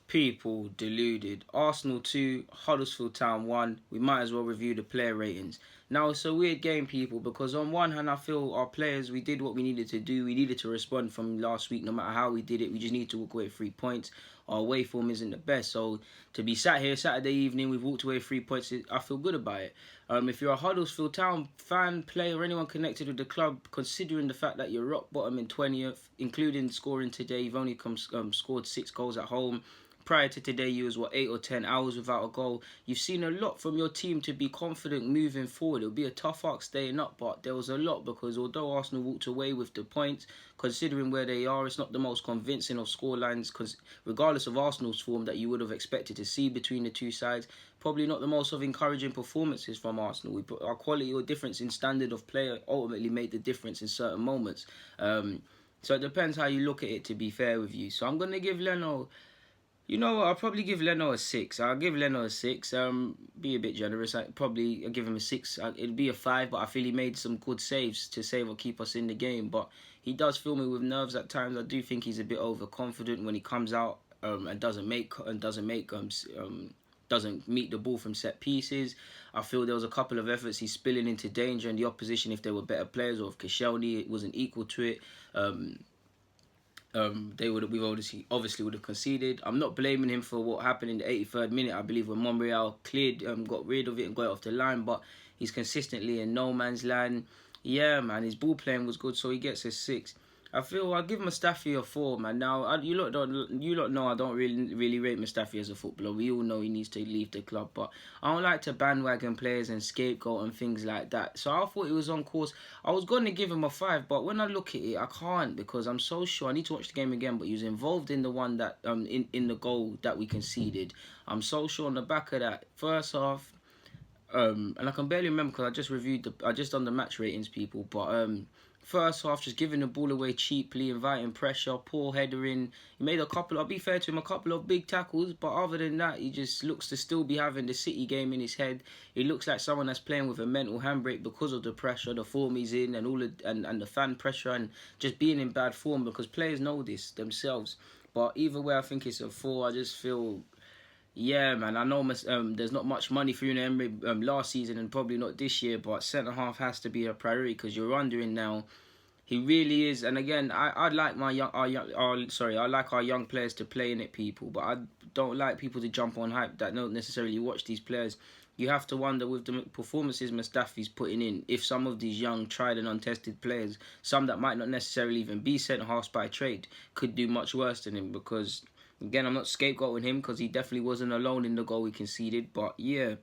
People deluded. Arsenal 2, Huddersfield Town 1. We might as well review the player ratings. Now, it's a weird game, people, because on one hand, I feel our players, we did what we needed to do. We needed to respond from last week, no matter how we did it. We just need to walk away with 3 points. Our away form isn't the best. So, to be sat here Saturday evening, we've walked away with 3 points. I feel good about it. If you're a Huddersfield Town fan, player, or anyone connected with the club, considering the fact that you're rock bottom in 20th, including scoring today, you've only scored 6 goals at home. Prior to today, you was 8 or 10 hours without a goal. You've seen a lot from your team to be confident moving forward. It'll be a tough ask staying up, but there was a lot because although Arsenal walked away with the points, considering where they are, it's not the most convincing of scorelines. Because regardless of Arsenal's form that you would have expected to see between the two sides, probably not the most of encouraging performances from Arsenal. Our quality or difference in standard of player ultimately made the difference in certain moments. So it depends how you look at it. To be fair with you, so I'm gonna give Leno. You know what? I'll probably give Leno a 6. I'll give Leno a 6. Be a bit generous. I'll give him a 6. It'd be a 5, but I feel he made some good saves to save or keep us in the game. But he does fill me with nerves at times. I do think he's a bit overconfident when he comes out and doesn't meet the ball from set pieces. I feel there was a couple of efforts he's spilling into danger, and the opposition, if they were better players or if Koscielny wasn't equal to it. We obviously would have conceded. I'm not blaming him for what happened in the 83rd minute. I believe when Monreal got rid of it and got it off the line, but he's consistently in no man's land. Yeah, man, his ball playing was good, so he gets a 6. I feel I'll give Mustafi a 4, man. Now you lot know I don't really rate Mustafi as a footballer. We all know he needs to leave the club, but I don't like to bandwagon players and scapegoat and things like that. So I thought he was on course. I was going to give him a 5, but when I look at it, I can't because I'm so sure. I need to watch the game again, but he was involved in the one that in the goal that we conceded. I'm so sure on the back of that first half. And I can barely remember because I just done the match ratings, people, but first half, just giving the ball away cheaply, inviting pressure, poor header in. He made I'll be fair to him, a couple of big tackles, but other than that, he just looks to still be having the City game in his head. He looks like someone that's playing with a mental handbrake because of the pressure, the form he's in, and the fan pressure, and just being in bad form because players know this themselves. But either way, I think it's a 4. I just feel... Yeah, man, I know there's not much money for Unai Emery last season and probably not this year, but centre-half has to be a priority because you're wondering now. He really is, and again, I like I like our young players to play in it, people, but I don't like people to jump on hype that don't necessarily watch these players. You have to wonder with the performances Mustafi's putting in, if some of these young, tried and untested players, some that might not necessarily even be centre-halves by trade, could do much worse than him because... Again, I'm not scapegoating him because he definitely wasn't alone in the goal we conceded. But yeah,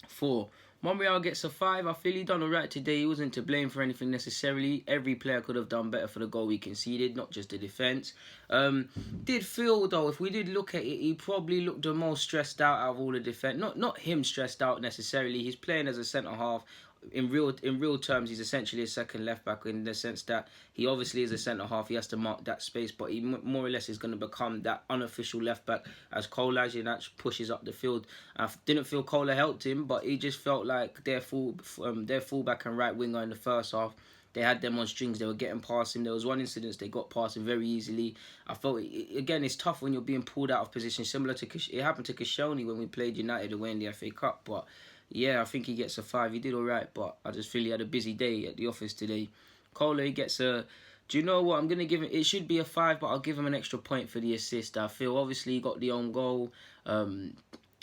4. Monreal gets a 5. I feel he done alright today. He wasn't to blame for anything necessarily. Every player could have done better for the goal we conceded, not just the defence. Did feel though, if we did look at it, he probably looked the most stressed out of all the defence. Not him stressed out necessarily. He's playing as a centre half. In real terms, he's essentially a second left back in the sense that he obviously is a centre half. He has to mark that space, but he more or less is going to become that unofficial left back as Kolasinac pushes up the field. I didn't feel Kola helped him, but he just felt like their fullback and right winger in the first half. They had them on strings. They were getting past him. There was one incident they got past him very easily. I felt, again, it's tough when you're being pulled out of position, similar to it happened to Koscielny when we played United away in the FA Cup, but. Yeah, I think he gets a 5. He did alright, but I just feel he had a busy day at the office today. Kola gets a... Do you know what? I'm going to give him... It should be a 5, but I'll give him an extra point for the assist. I feel obviously he got the own goal. And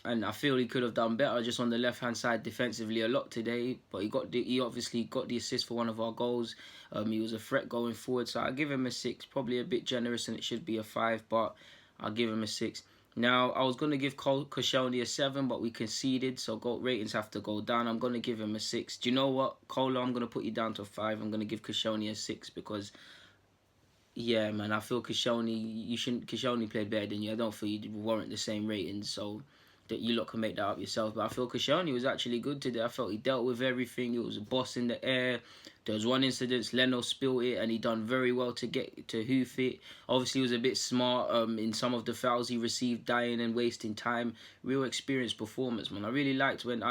I feel he could have done better just on the left-hand side defensively a lot today. But he obviously got the assist for one of our goals. He was a threat going forward. So I'll give him a 6. Probably a bit generous and it should be a 5, but I'll give him a 6. Now, I was going to give Koscielny a 7, but we conceded, so ratings have to go down. I'm going to give him a 6. Do you know what, Kola? I'm going to put you down to a 5. I'm going to give Koscielny a 6 because, yeah, man, I feel Koscielny played better than you. I don't feel you warrant the same ratings, so that you lot can make that up yourself. But I feel Koscielny was actually good today. I felt he dealt with everything. He was a boss in the air. There was one incident, Leno spilled it, and he done very well to get to hoof it. Obviously, he was a bit smart in some of the fouls he received, dying and wasting time. Real experienced performance, man. I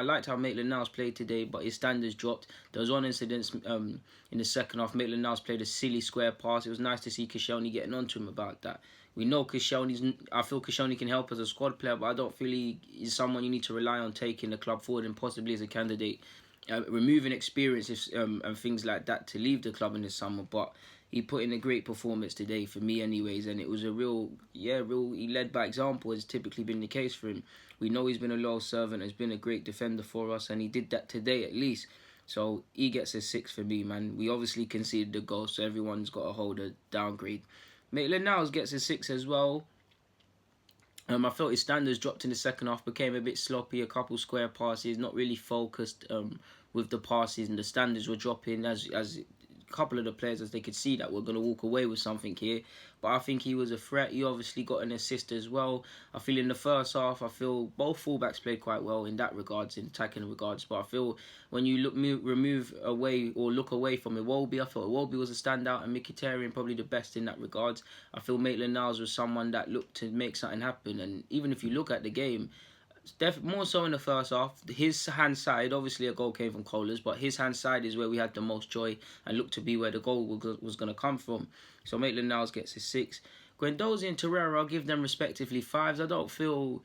liked how Maitland-Niles played today, but his standards dropped. There was one incident in the second half. Maitland-Niles played a silly square pass. It was nice to see Koscielny getting onto him about that. We know I feel Koscielny can help as a squad player, but I don't feel he is someone you need to rely on taking the club forward and possibly as a candidate, removing experience and things like that to leave the club in the summer. But he put in a great performance today for me anyways, and it was a he led by example, as typically been the case for him. We know he's been a loyal servant, has been a great defender for us, and he did that today at least. So he gets a 6 for me, man. We obviously conceded the goal, so everyone's got to hold a downgrade. Maitland-Niles gets a 6 as well. I felt his standards dropped in the second half, became a bit sloppy, a couple square passes, not really focused with the passes, and the standards were dropping as a couple of the players, as they could see that we're going to walk away with something here. But I think he was a threat. He obviously got an assist as well. I feel in the first half, I feel both fullbacks played quite well in that regards, in attacking regards. But I feel when you look away from Iwobi, I thought Iwobi was a standout and Mkhitaryan probably the best in that regards. I feel Maitland-Niles was someone that looked to make something happen. And even if you look at the game, more so in the first half, his hand side, obviously a goal came from Kohler's, but his hand side is where we had the most joy and looked to be where the goal was going to come from. So Maitland-Niles gets his 6. Guendouzi and Torreira, I'll give them respectively 5s. I don't feel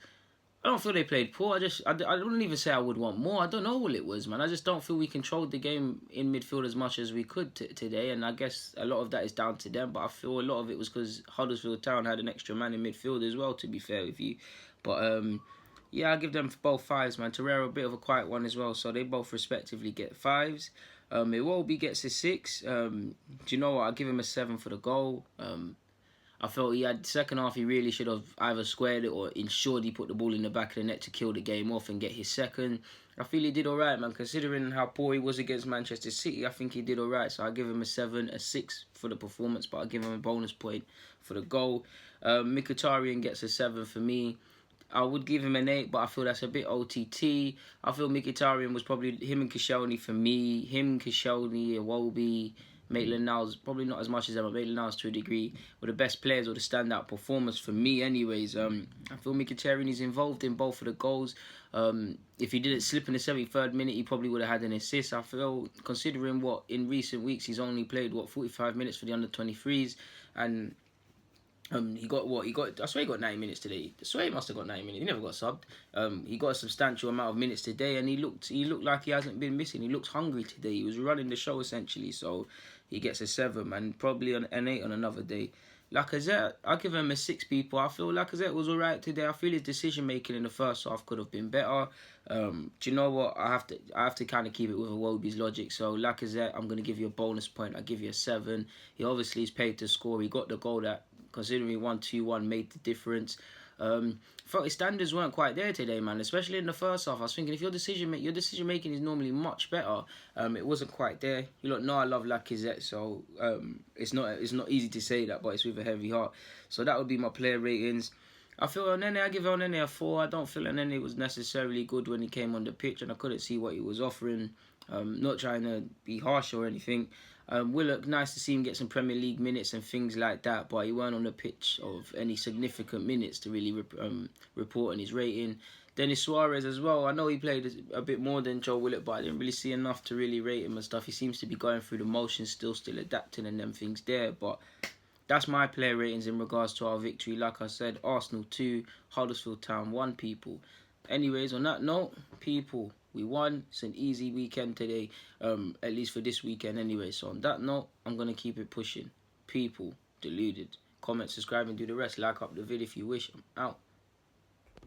they played poor. I don't even say I would want more. I don't know what it was, man. I just don't feel we controlled the game in midfield as much as we could today, and I guess a lot of that is down to them, but I feel a lot of it was because Huddersfield Town had an extra man in midfield as well, to be fair with you. But yeah, I'll give them both 5s, man. Torreira, a bit of a quiet one as well, so they both respectively get 5s. Iwobi gets a 6. Do you know what? I'll give him a 7 for the goal. I felt he had second half, he really should have either squared it or ensured he put the ball in the back of the net to kill the game off and get his second. I feel he did alright, man. Considering how poor he was against Manchester City, I think he did alright. So I'll give him a 7, a 6 for the performance, but I'll give him a bonus point for the goal. Mkhitaryan gets a 7 for me. I would give him an 8, but I feel that's a bit OTT. I feel Mkhitaryan was probably him and Koscielny for me. Him, Koscielny, Iwobi, Maitland-Niles, probably not as much as them, but Maitland-Niles to a degree, were the best players or the standout performers for me anyways. I feel Mkhitaryan is involved in both of the goals. If he didn't slip in the 73rd minute, he probably would have had an assist. I feel, considering what in recent weeks he's only played, 45 minutes for the under-23s, and he got what? I swear he got 90 minutes today. I swear he must have got 90 minutes. He never got subbed. He got a substantial amount of minutes today, and he looked like he hasn't been missing. He looks hungry today. He was running the show essentially, so he gets a 7, and probably an 8 on another day. Lacazette, I'll give him a 6, people. I feel Lacazette was alright today. I feel his decision making in the first half could have been better. Do you know what? I have to kind of keep it with Iwobi's logic. So Lacazette, I'm gonna give you a bonus point. I'll give you a 7. He obviously is paid to score. He got the goal that, considering we won 2-1, made the difference. Thought his standards weren't quite there today, man. Especially in the first half, I was thinking if your decision making is normally much better, it wasn't quite there. You lot know I love Lacazette, so it's not easy to say that, but it's with a heavy heart. So that would be my player ratings. I feel Onene, I give Onene a 4. I don't feel Onene was necessarily good when he came on the pitch, and I couldn't see what he was offering. Not trying to be harsh or anything. Willock, nice to see him get some Premier League minutes and things like that, but he weren't on the pitch of any significant minutes to really report on his rating. Denis Suarez as well. I know he played a bit more than Joe Willock, but I didn't really see enough to really rate him and stuff. He seems to be going through the motions, still adapting and them things there. But that's my player ratings in regards to our victory. Like I said, Arsenal 2, Huddersfield Town 1, people. Anyways, on that note, people, we won. It's an easy weekend today, at least for this weekend anyway. So on that note, I'm going to keep it pushing. People, deluded. Comment, subscribe, and do the rest. Like up the video if you wish. I'm out.